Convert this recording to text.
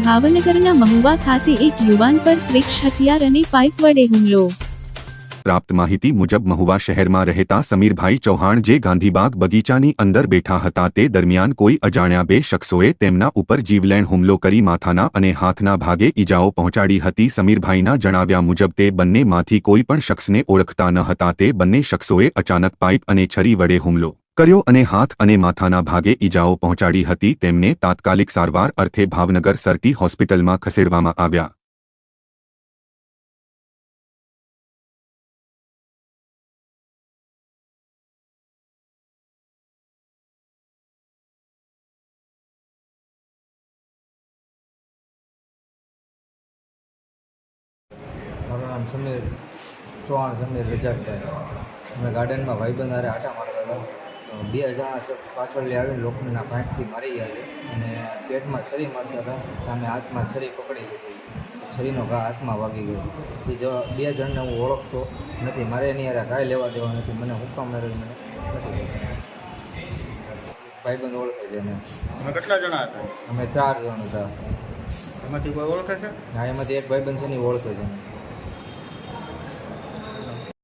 ભાવનગરના મહુવા ખાતે એક યુવાન પર ત્રિક્ષ હથિયાર અને પાઇપ વડે હુમલો। પ્રાપ્ત માહિતી મુજબ મહુવા શહેરમાં રહેતા સમીરભાઈ ચૌહાણ જે ગાંધીબાગ બગીચાની અંદર બેઠા હતા તે દરમિયાન કોઈ અજાણ્યા બે શખ્સોએ તેમના ઉપર જીવલેણ હુમલો કરી માથાના અને હાથના ભાગે ઈજાઓ પહોંચાડી હતી। સમીરભાઈના જણાવ્યા મુજબ તે બંનેમાંથી કોઈ પણ શખ્સને ઓળખતા ન હતા। તે બંને શખ્સોએ અચાનક પાઇપ અને છરી વડે હુમલો કર્યો અને હાથ અને માથાના ભાગે ઈજાઓ પહોંચાડી હતી। તેમને તાત્કાલિક સારવાર અર્થે ભાવનગર સરટી હોસ્પિટલમાં ખસેડવામાં આવ્યા। મારું નામ સમીર ચૌહાણ, સમીર રજાકભાઈ। અમે ગાર્ડનમાં ભાઈબંધ હારે આટા મારતા હતા તો બે જણા શખ્સ પાછળથી આવીને લોખંડના પાઇપથી મારી ગયા છે અને પેટમાં છરી મારતા હતા તો અમે હાથમાં છરી પકડી લીધી। છરીનો ઘા હાથમાં વાગી ગયો। બે જણને હું ઓળખતો નથી, મારે એની યાર કાંઈ લેવા દેવા નથી। મને હુકમ મેળવી મને નથી ભાઈબંધ ઓળખે છે એને। તમે કેટલા જણા હતા? અમે 4 જણ હતા। એમાંથી કોઈ ઓળખે છે? હા, એમાંથી એક ભાઈબંધ છે ને ઓળખે છે।